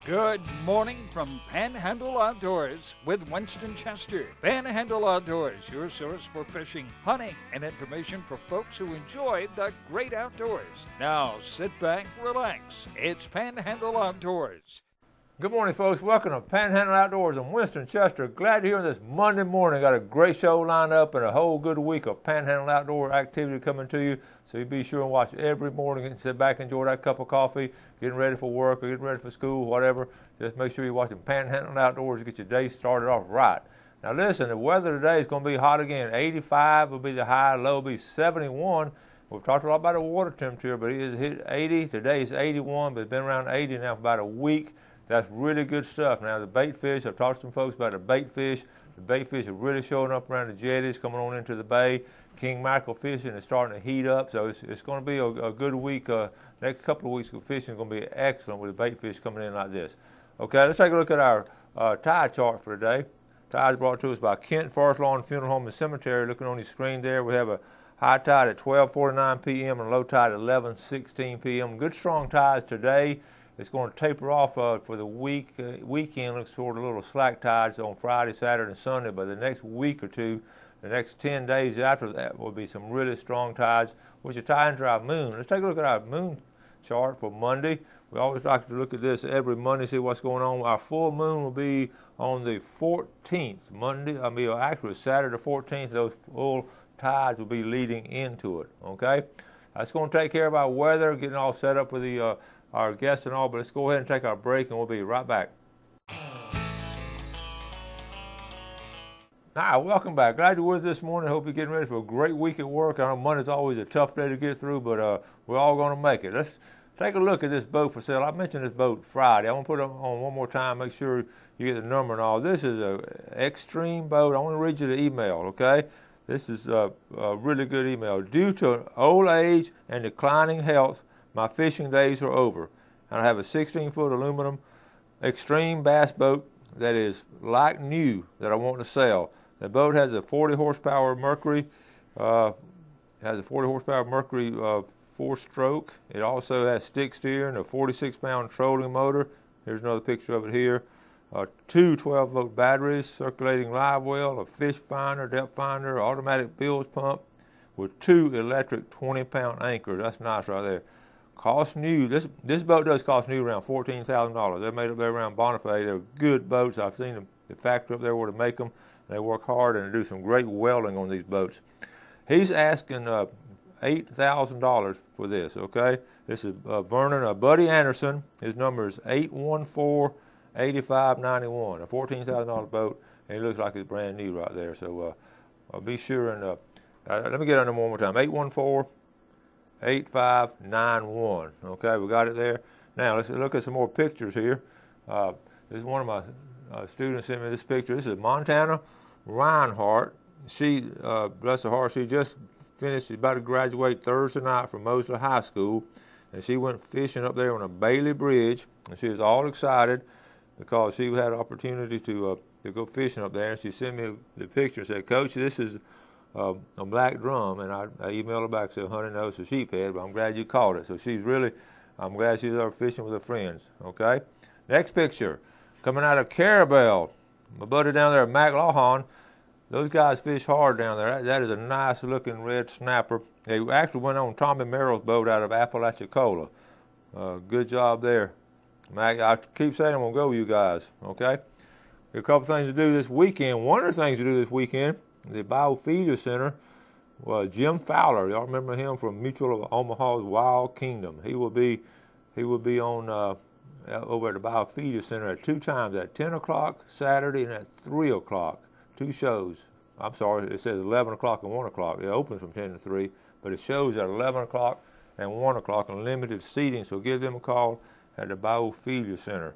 Good morning from Panhandle Outdoors with Winston Chester. Panhandle Outdoors, your source for fishing, hunting, and information for folks who enjoy the great outdoors. Now sit back, relax. It's Panhandle Outdoors. Good morning, folks. Welcome to Panhandle Outdoors. I'm Winston Chester. Glad to hear this Monday morning. Got a great show lined up and a whole good week of Panhandle Outdoor activity coming to you. So you be sure and watch every morning and sit back and enjoy that cup of coffee, getting ready for work or getting ready for school, whatever. Just make sure you're watching Panhandle Outdoors to get your day started off right. Now listen, the weather today is going to be hot again. 85 will be the high, low will be 71. We've talked a lot about the water temperature, but it is hit 80. Today it's 81, but it's been around 80 now for about a week. That's really good stuff. Now the bait fish, I've talked to some folks about the bait fish. The bait fish are really showing up around the jetties, coming on into the bay. King mackerel fishing is starting to heat up, so it's going to be a good week. Next couple of weeks of fishing is going to be excellent with the bait fish coming in like this. Okay, let's take a look at our tide chart for today. Tide is brought to us by Kent Forest Lawn Funeral Home and Cemetery. Looking on your screen there, we have a high tide at 12:49 p.m. and a low tide at 11:16 p.m. Good strong tides today. It's going to taper off for the weekend. Looks sort of a little slack tides on Friday, Saturday, and Sunday. But the next week or two, the next 10 days after that, will be some really strong tides, which will tie into our moon. Let's take a look at our moon chart for Monday. We always like to look at this every Monday, see what's going on. Our full moon will be on the 14th, actually Saturday the 14th. Those full tides will be leading into it, okay? That's going to take care of our weather, getting all set up for the our guests and all, but let's go ahead and take our break and we'll be right back. Hi, welcome back. Glad you're with us this morning. Hope you're getting ready for a great week at work. I know Monday's always a tough day to get through, but we're all going to make it. Let's take a look at this boat for sale. I mentioned this boat Friday. I want to put it on one more time, make sure you get the number and all. This is an extreme boat. I want to read you the email, okay? This is a really good email. Due to old age and declining health, my fishing days are over, and I have a 16-foot aluminum extreme bass boat that is like new that I want to sell. The boat has a 40 horsepower Mercury, four-stroke. It also has stick steering, a 46-pound trolling motor. Here's another picture of it here. Two 12-volt batteries, circulating live well, a fish finder, depth finder, automatic bilge pump, with two electric 20-pound anchors. That's nice right there. Cost new. This boat does cost new around $14,000. They're made up there around Bonifay. They're good boats. I've seen the factory up there where they make them. They work hard and they do some great welding on these boats. He's asking $8,000 for this, okay? This is Vernon Buddy Anderson. His number is 814-8591. A $14,000 boat, and it looks like it's brand new right there. So be sure and let me get on them one more time. 814-8591. Okay, we got it there. Now let's look at some more pictures here. This is one of my students sent me this picture. This is Montana Reinhardt. She, bless her heart, she just finished, she's about to graduate Thursday night from Mosley High School, and she went fishing up there on a Bailey Bridge, and she was all excited because she had an opportunity to go fishing up there. And she sent me the picture and said, "Coach, this is a black drum," and I emailed her back and said, "Honey, no, it's a sheephead, but I'm glad you caught it." So I'm glad she's out fishing with her friends, okay? Next picture, coming out of Carabel. My buddy down there, Mac Lawhon, those guys fish hard down there. That is a nice looking red snapper. They actually went on Tommy Merrill's boat out of Apalachicola. Good job there, Mac. I keep saying I'm going to go with you guys, okay? A couple things to do this weekend. One of the things to do this weekend, the Biofeeder Center, Jim Fowler. Y'all remember him from Mutual of Omaha's Wild Kingdom. He will be on over at the Biofeeder Center at two times, at 10 o'clock Saturday and at 3 o'clock. Two shows. I'm sorry, it says 11 o'clock and 1 o'clock. It opens from 10 to 3, but it shows at 11 o'clock and 1 o'clock and limited seating, so give them a call at the Biofeeder Center.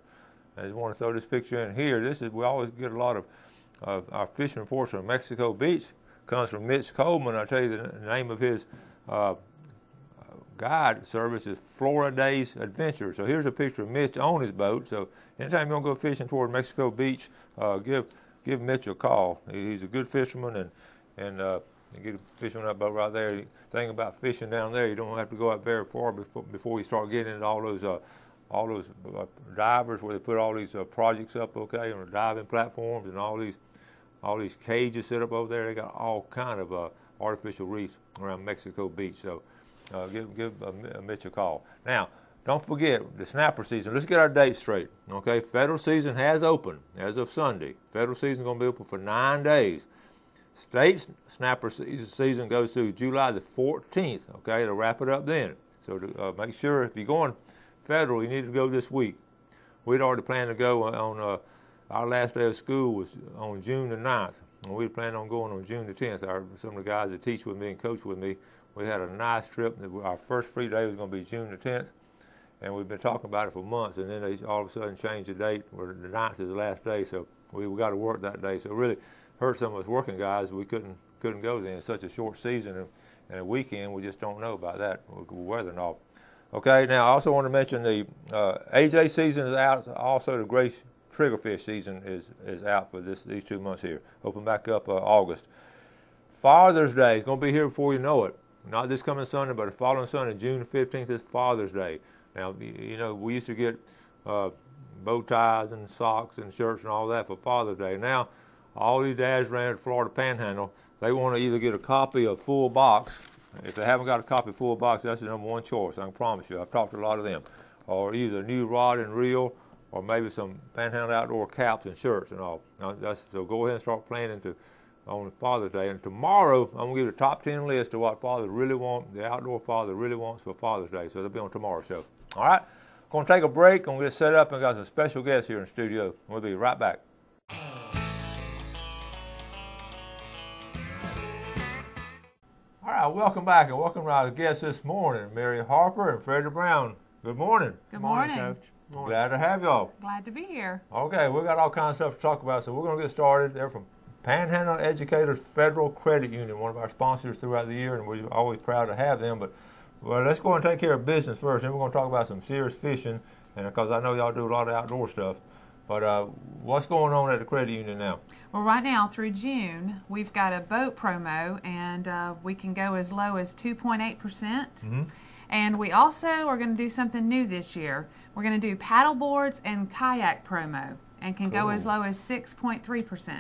I just want to throw this picture in here. We always get a lot of our fishing reports from Mexico Beach. Comes from Mitch Coleman. I'll tell you the name of his guide service is Florida Days Adventure. So here's a picture of Mitch on his boat. So anytime you want to go fishing toward Mexico Beach, give Mitch a call. He's a good fisherman, and you get fishing on that boat right there. The thing about fishing down there, you don't have to go out very far before you start getting into all those all those divers where they put all these projects up, okay, on the diving platforms, and all these cages set up over there. They got all kind of artificial reefs around Mexico Beach. So give Mitch a call. Now, don't forget the snapper season. Let's get our dates straight, okay? Federal season has opened as of Sunday. Federal season is going to be open for 9 days. State snapper season goes through July the 14th, okay? It'll wrap it up then. So to, make sure if you're going federal, you need to go this week. We'd already planned to go on our last day of school was on June the 9th. And we planned on going on June the 10th. Some of the guys that teach with me and coach with me, we had a nice trip. Our first free day was going to be June the 10th. And we've been talking about it for months, and then they all of a sudden changed the date where the 9th is the last day, so we got to work that day. So it really hurt some of us working guys. We couldn't go then. It's such a short season and a weekend. We just don't know about that with weather and all. Okay, now I also want to mention the AJ season is out. Also, the gray triggerfish season is out for these 2 months here. Open back up August. Father's Day is going to be here before you know it. Not this coming Sunday, but the following Sunday, June 15th, is Father's Day. Now, you know, we used to get bow ties and socks and shirts and all that for Father's Day. Now, all these dads around the Florida Panhandle, they want to either get a copy of full box. If they haven't got a copy of full box, that's the number one choice, I can promise you. I've talked to a lot of them. Or either new rod and reel, or maybe some Panhandle Outdoor caps and shirts and all. So go ahead and start planning on Father's Day. And tomorrow, I'm going to give you the top 10 list of what fathers really want, the outdoor father really wants for Father's Day. So they'll be on tomorrow's show. All right, going to take a break. I'm going to get set up and got some special guests here in the studio. We'll be right back. All right, welcome back, and welcome to our guests this morning, Mary Harper and Freddie Brown. Good morning. Good morning. Coach. Morning. Glad to have y'all. Glad to be here. Okay, we got all kinds of stuff to talk about, so we're going to get started. They're from Panhandle Educators Federal Credit Union, one of our sponsors throughout the year, and we're always proud to have them. But well, let's go and take care of business first, and we're going to talk about some serious fishing, and because I know y'all do a lot of outdoor stuff. But what's going on at the credit union now? Well, right now through June, we've got a boat promo, and we can go as low as 2.8%. Mm-hmm. And we also are going to do something new this year. We're going to do paddle boards and kayak promo, and can go as low as 6.3%.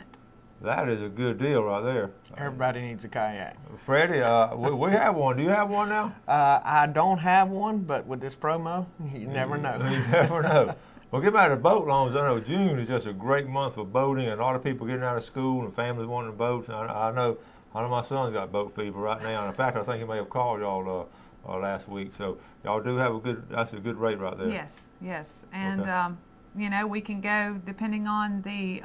That is a good deal right there. Everybody needs a kayak. Freddie, we have one. Do you have one now? I don't have one, but with this promo, you never know. You never know. Well, get back to boat loans. I know June is just a great month for boating, and a lot of people getting out of school and families wanting boats. I know my son's got boat fever right now. And in fact, I think he may have called y'all last week. So y'all do have that's a good rate right there. Yes. And, okay. You know, we can go depending on the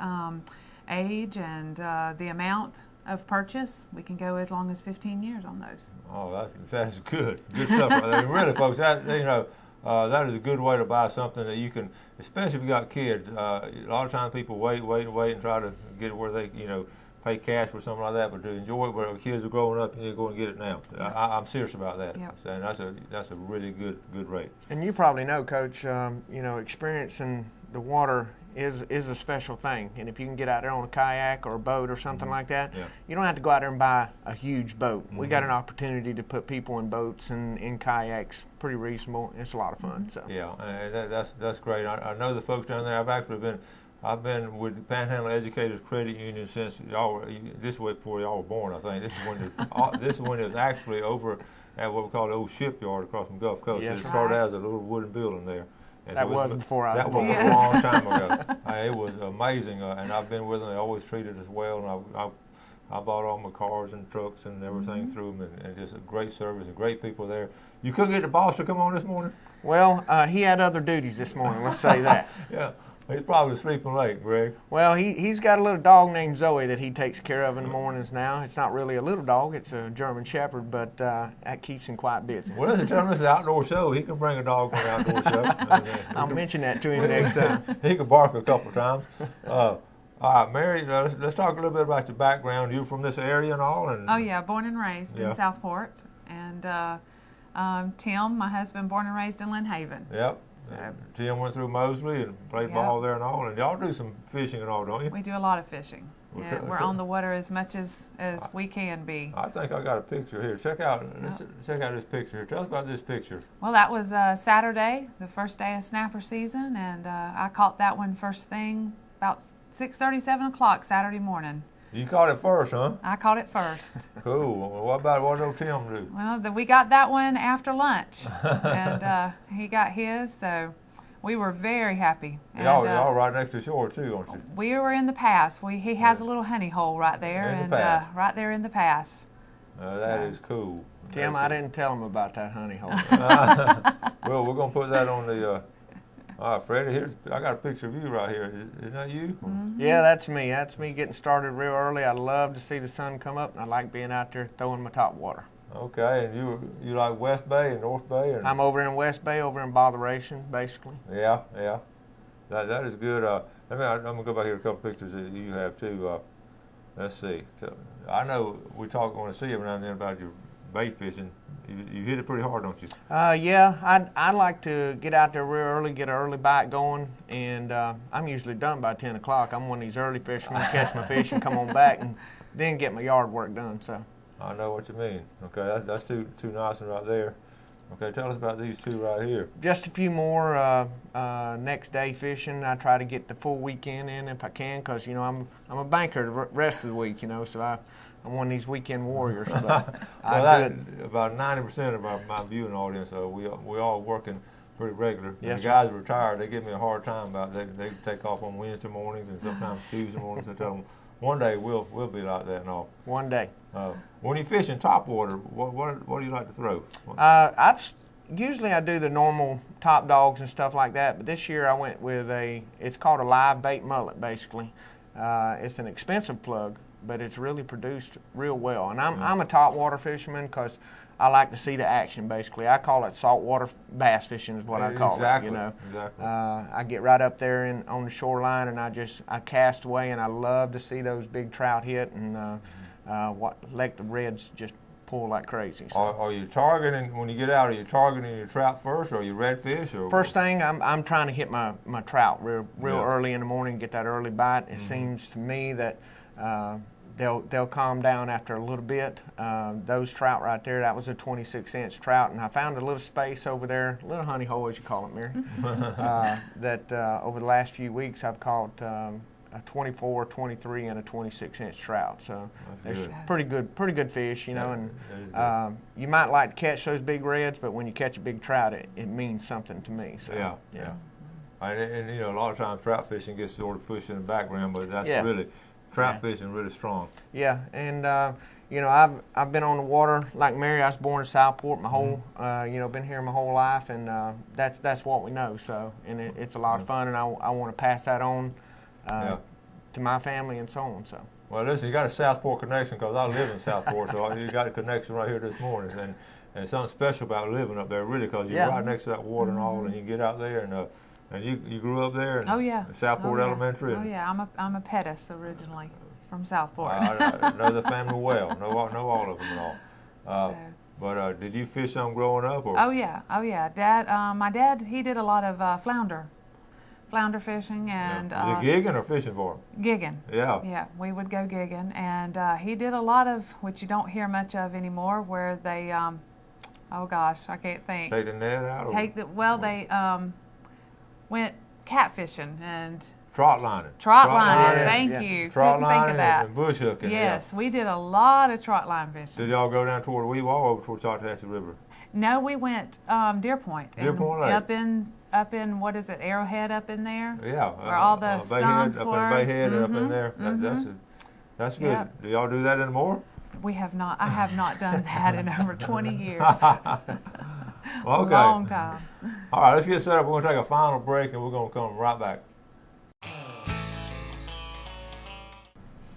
age and the amount of purchase. We can go as long as 15 years on those. Oh, that's good stuff right there. Really, folks, that is a good way to buy something that you can, especially if you got kids. A lot of times people wait and try to get it where they pay cash for something like that, but to enjoy it where the kids are growing up, you need to go and get it now. I'm serious about that. Yep. And that's a really good rate. And you probably know, Coach, experiencing the water is a special thing. And if you can get out there on a kayak or a boat or something like that, you don't have to go out there and buy a huge boat. We got an opportunity to put people in boats and in kayaks, pretty reasonable. It's a lot of fun. So yeah, that's great. I know the folks down there. I've been with the Panhandle Educators Credit Union since this way before y'all were born. I think this is when it was actually over at what we call the old shipyard across from Gulf Coast. Yes, it started out as a little wooden building there. And that was before I was born. That was a long time ago. It was amazing, and I've been with them. They always treated us well, and I bought all my cars and trucks and everything through them, and just a great service and great people there. You couldn't get the boss to come on this morning? Well, he had other duties this morning, let's say that. Yeah. He's probably sleeping late, Greg. Well, he's got a little dog named Zoe that he takes care of in the mornings now. It's not really a little dog. It's a German Shepherd, but that keeps him quite busy. Well, listen, tell him this is an outdoor show. He can bring a dog on the outdoor show. I'll mention that to him next time. He can bark a couple of times. All right, Mary, let's talk a little bit about your background. You from this area and all? Oh, yeah, born and raised in Southport. And Tim, my husband, born and raised in Lynn Haven. Yep. Tim went through Mosley and played ball there and all. And y'all do some fishing and all, don't you? We do a lot of fishing. Yeah, we're on the water as much as we can be. I think I got a picture here. Check out this picture here. Tell us about this picture. Well, that was Saturday, the first day of snapper season, and I caught that one first thing about 6:30, 7 o'clock Saturday morning. You caught it first, huh? I caught it first. Cool. Well, what did Tim do? Well, we got that one after lunch, and he got his, so we were very happy. Y'all right next to the shore too, aren't you? We were in the pass. He has a little honey hole right there, right there in the pass. That is cool. Tim, I didn't tell him about that honey hole. Well, we're gonna put that on the. Freddie, I got a picture of you right here. Isn't that you? Mm-hmm. Yeah, that's me. That's me getting started real early. I love to see the sun come up, and I like being out there throwing my top water. Okay, and you like West Bay and North Bay? I'm over in West Bay, over in Botheration, basically. Yeah. That is good. I'm gonna go back here a couple pictures that you have too. Let's see. I know we want to see every now and then about your bait fishing. You hit it pretty hard, don't you? Yeah, I like to get out there real early, get an early bite going, and I'm usually done by 10 o'clock. I'm one of these early fishermen, catch my fish and come on back and then get my yard work done. So I know what you mean. Okay, that's two nice ones right there. Okay, tell us about these two right here. Just a few more next day fishing. I try to get the full weekend in if I can, because I'm a banker the rest of the week, so I'm one of these weekend warriors. But about 90% of my viewing audience, we all working pretty regular. Yes, the guys are retired. They give me a hard time about they take off on Wednesday mornings and sometimes Tuesday mornings. I tell them one day we'll be like that and all. One day. When you fish in topwater, what do you like to throw? Usually I do the normal top dogs and stuff like that, but this year I went with it's called a live bait mullet, basically. It's an expensive plug, but it's really produced real well. And I'm a topwater fisherman because I like to see the action, basically. I call it saltwater bass fishing is what I call it. Exactly. I get right up there on the shoreline and I cast away, and I love to see those big trout hit and let the reds just pull like crazy. So. Are you targeting, when you get out, are you targeting your trout first, or your redfish? Or first thing, I'm trying to hit my trout real early in the morning, get that early bite. It seems to me that they'll calm down after a little bit. Those trout right there, that was a 26-inch trout, and I found a little space over there, a little honey hole as you call it, Mary, that over the last few weeks I've caught a 24, 23, and a 26-inch trout. So they're pretty good fish, and you might like to catch those big reds, but when you catch a big trout, it means something to me. So, yeah. And a lot of times trout fishing gets sort of pushed in the background, but that's really trout fishing really strong. Yeah, and I've been on the water like Mary. I was born in Southport. My whole been here my whole life, and that's what we know. So, and it's a lot of fun, and I want to pass that on to my family and so on. So. Well, listen, you got a Southport connection because I live in Southport, so you got a connection right here this morning, and something special about living up there, really, because you're right next to that water and all, and you get out there and you grew up there. And Southport Elementary. I'm a Pettis originally from Southport. I know the family well. Know all of them and all. But did you fish some growing up? Or? Oh yeah. Dad, my dad, he did a lot of flounder fishing and. Was it gigging or fishing for him? Gigging. Yeah. Yeah, we would go gigging, and he did a lot of which you don't hear much of anymore, where they, oh gosh, I can't think. Take the net out. They went catfishing and. Trot lining. Thank you. Trot Couldn't think of that. And bush hooking. Yes, we did a lot of trot line fishing. Did y'all go down toward Weewah or over toward Tallahatchie River? No, we went Deer Point. Deer Point Lake. Up in what is it, Arrowhead up in there? Yeah. Where all the stumps were. Up in Bayhead and up in there. That's good. Yep. Do y'all do that anymore? We have not. I have not done that in over 20 years. Okay. Long time. All right, let's get set up. We're going to take a final break, and we're going to come right back.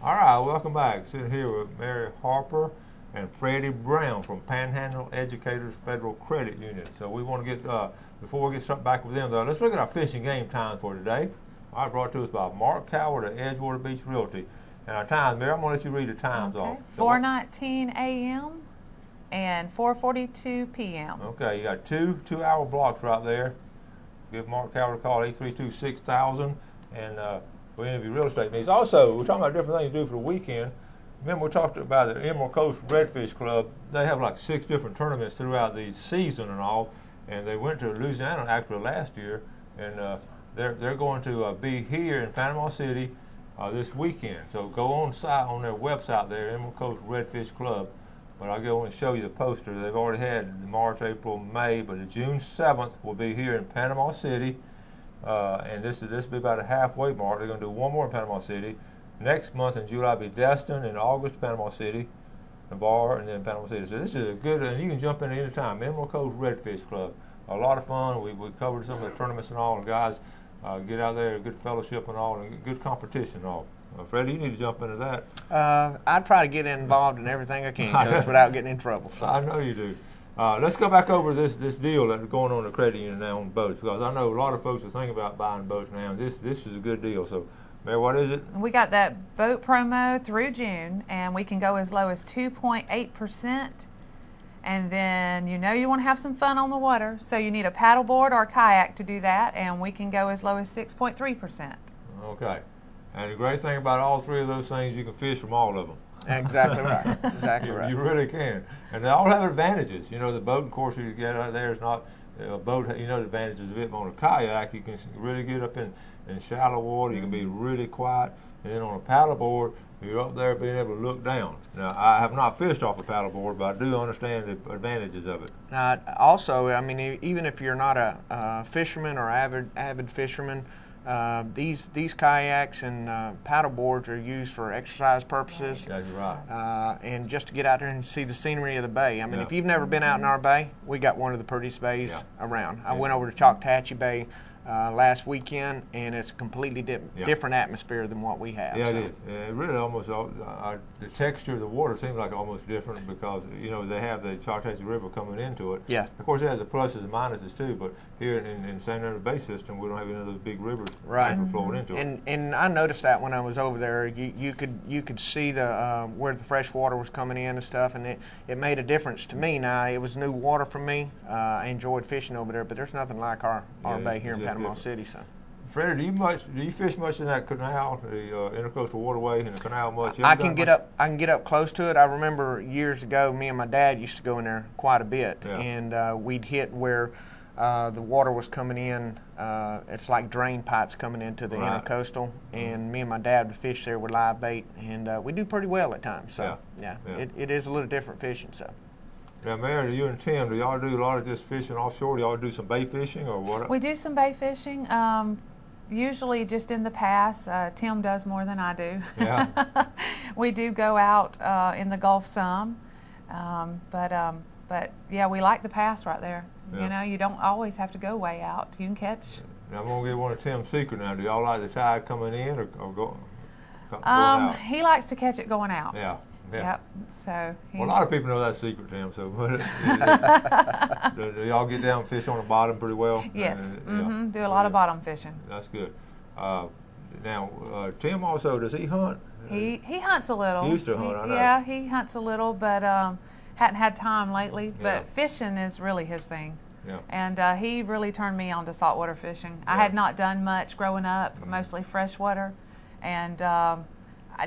All right, welcome back. Sitting here with Mary Harper and Freddie Brown from Panhandle Educators Federal Credit Union. So we want to get, before we get back with them, though, let's look at our fishing game time for today. All right, brought to us by Mark Coward at Edgewater Beach Realty. And our times, Mary, I'm going to let you read the times off. 4:19 a.m. and 4:42 p.m. Okay, you got two 2-hour blocks right there. give Mark Calvert a call, 832-6000, and for any of your real estate needs. Also, we're talking about different things to do for the weekend. Remember, we talked about the Emerald Coast Redfish Club. They have like 6 different tournaments throughout the season and all, and they went to Louisiana actually last year, and they're going to be here in Panama City this weekend. So go on their website there, Emerald Coast Redfish Club. But I'll go and show you the poster. They've already had March, April, May, but the June 7th will be here in Panama City, and this will be about a halfway mark. They're going to do one more in Panama City. Next month in July will be Destin, in August Panama City, Navarre, and then Panama City. So this is a good, and you can jump in any time. Emerald Coast Redfish Club, a lot of fun. We covered some of the tournaments and all, and guys get out there, good fellowship and all, and good competition and all. Freddie, you need to jump into that. I try to get involved in everything I can, Coach, without getting in trouble. So. I know you do. Let's go back over this deal that's going on in the credit union now on boats, because I know a lot of folks are thinking about buying boats now, and this is a good deal. So, Mary, what is it? We got that boat promo through June, and we can go as low as 2.8%. And then you want to have some fun on the water, so you need a paddleboard or a kayak to do that, and we can go as low as 6.3%. Okay. And the great thing about all 3 of those things, you can fish from all of them. Exactly right. Exactly right. You really can. And they all have advantages. The boat, of course, you get out there is not a boat, the advantages of it. But on a kayak, you can really get up in shallow water. You can be really quiet. And then on a paddleboard, you're up there being able to look down. Now, I have not fished off a paddleboard, but I do understand the advantages of it. Also, even if you're not a fisherman or avid fisherman, these kayaks and paddleboards are used for exercise purposes. That's right. And just to get out there and see the scenery of the bay. If you've never been out in our bay, we got one of the prettiest bays around. I went over to Choctawhatchee Bay last weekend, and it's a completely different atmosphere than what we have. Yeah, it is. It really almost, the texture of the water seems like almost different because, they have the Choctawhatchee River coming into it. Yeah. Of course, it has the pluses and minuses too, but here in San Andreas Bay System, we don't have any of those big rivers flowing into it. And I noticed that when I was over there, you could see the where the fresh water was coming in and stuff, and it made a difference to me. Now, it was new water for me. I enjoyed fishing over there, but there's nothing like our bay here in Panama City. So, Freddie, do you fish much in that canal, the Intercoastal Waterway, in the canal much? I can get up close to it. I remember years ago, me and my dad used to go in there quite a bit, and we'd hit where the water was coming in. It's like drain pipes coming into the Intercoastal, and me and my dad would fish there with live bait, and we do pretty well at times. So, it is a little different fishing. So. Now, Mary, you and Tim, do y'all do a lot of just fishing offshore? Do y'all do some bay fishing or what? We do some bay fishing. Usually just in the pass. Tim does more than I do. Yeah. We do go out in the Gulf some. But yeah, we like the pass right there. Yeah. You don't always have to go way out. You can catch. Now, I'm going to get one of Tim's secrets now. Do y'all like the tide coming in or going out? He likes to catch it going out. Yeah. Yep. So a lot of people know that secret, Tim. So, do y'all get down and fish on the bottom pretty well? Yes. Do a lot of bottom fishing. That's good. Now, Tim also, does he hunt? He hunts a little. He used to hunt. I know. Yeah, he hunts a little, but hadn't had time lately. But fishing is really his thing. Yeah. And he really turned me on to saltwater fishing. I had not done much growing up, mostly freshwater, and.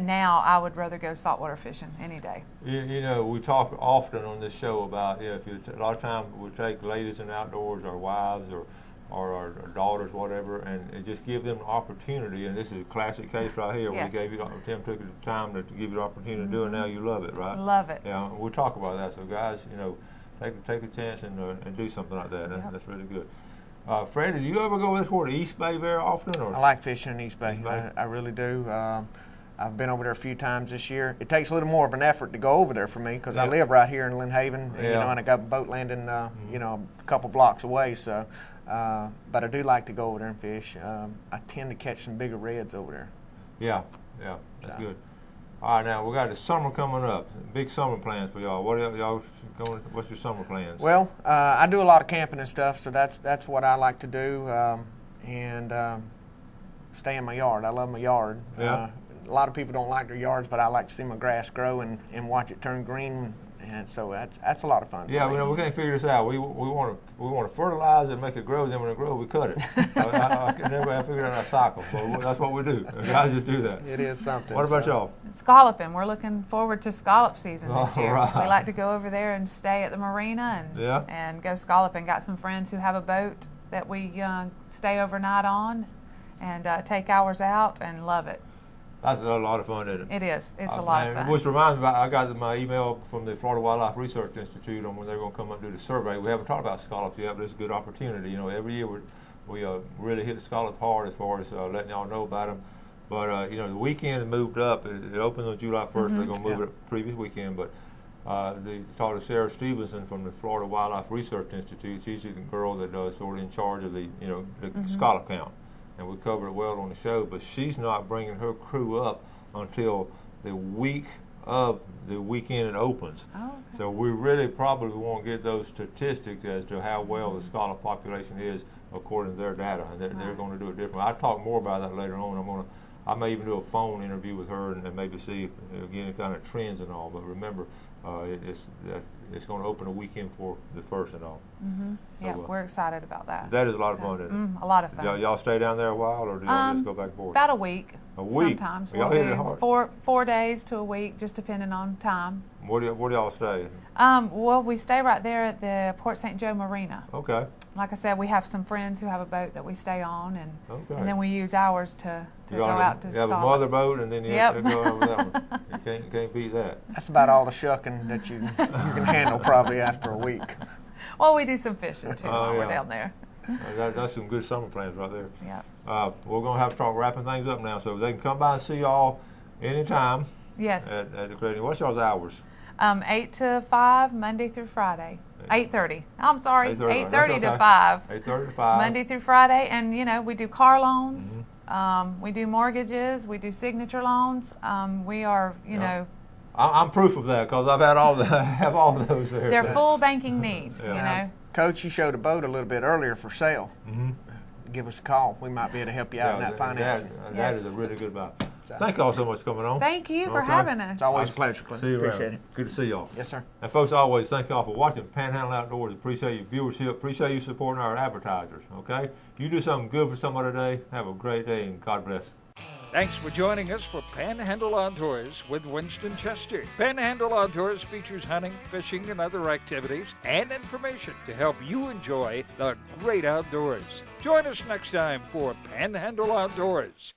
Now I would rather go saltwater fishing any day. We talk often on this show about a lot of times we take ladies in outdoors, our wives or our daughters, whatever, and just give them an opportunity. And this is a classic case right here. Yes. Tim took the time to give you the opportunity to do it. Now you love it, right? Love it. Yeah, we'll talk about that. So guys, take a chance and do something like that. That's really good. Freddie, do you ever go this way to East Bay very often? Or? I like fishing in East Bay. I really do. I've been over there a few times this year. It takes a little more of an effort to go over there for me because I live right here in Lynn Haven, and I got a boat landing, a couple blocks away. So, but I do like to go over there and fish. I tend to catch some bigger reds over there. Yeah, that's good. All right, now we got the summer coming up. Big summer plans for y'all. What are y'all going? What's your summer plans? Well, I do a lot of camping and stuff, so that's what I like to do, and stay in my yard. I love my yard. Yeah. A lot of people don't like their yards, but I like to see my grass grow and watch it turn green And so that's a lot of fun. Yeah, we can't figure this out. We want to fertilize it and make it grow. Then when it grows, we cut it. I can never have figured out our cycle, but that's what we do. Guys just do that. It is something. What about y'all? Scalloping. We're looking forward to scallop season this year. Right. We like to go over there and stay at the marina and go scalloping. Got some friends who have a boat that we stay overnight on and take hours out and love it. That's a lot of fun, isn't it? It is. It's a lot of fun. Which reminds me, I got my email from the Florida Wildlife Research Institute on when they're going to come up and do the survey. We haven't talked about scallops yet, but it's a good opportunity. You know, every year we really hit the scallop hard as far as letting y'all know about them. But, you know, the weekend moved up. It opened on July 1st. They're going to move it the previous weekend. But they talked to Sarah Stevenson from the Florida Wildlife Research Institute. She's the girl that sort of in charge of the scallop count. And we covered it well on the show, but she's not bringing her crew up until the week of the weekend it opens. Oh, okay. So we really probably won't get those statistics as to how well the scallop population is according to their data, and they're going to do it differently. I'll talk more about that later on. I may even do a phone interview with her and maybe see if any kind of trends and all. But remember, it's going to open a weekend for the first and all. Yeah, we're excited about that. That is a lot of fun, isn't it? A lot of fun. Y'all stay down there a while, or do y'all just go back and forth? About a week. A week? Sometimes. Y'all We'll hit it do hard. 4 days to a week, just depending on time. Where do y'all stay? Well, we stay right there at the Port St. Joe Marina. Okay. Like I said, we have some friends who have a boat that we stay on, and then we use ours to go out to You have a scallop. mother boat, and then you have to go out with that one. You can't beat that. That's about all the shucking that you can handle probably after a week. Well, we do some fishing too while we're down there. That's some good summer plans right there. Yeah. We're going to have to start wrapping things up now, so they can come by and see y'all anytime. Yes. At the Creative. What's y'all's hours? 8 to 5, Monday through Friday. 8:30. I'm sorry, 8:30 to 5. 8:30 to 5. Monday through Friday, and we do car loans. We do mortgages. We do signature loans. We are, I'm proof of that because I've had all of those there. They're full banking needs. Coach, you showed a boat a little bit earlier for sale. Give us a call. We might be able to help you out in that financing. That is a really good buy. Thank y'all so much for coming on. Thank you for having us. It's always a pleasure. See you Appreciate around. it. Good to see y'all. Yes, sir. And folks, always thank y'all for watching Panhandle Outdoors. Appreciate your viewership. Appreciate you supporting our advertisers. Okay? You do something good for somebody today. Have a great day and God bless. Thanks for joining us for Panhandle Outdoors with Winston Chester. Panhandle Outdoors features hunting, fishing, and other activities and information to help you enjoy the great outdoors. Join us next time for Panhandle Outdoors.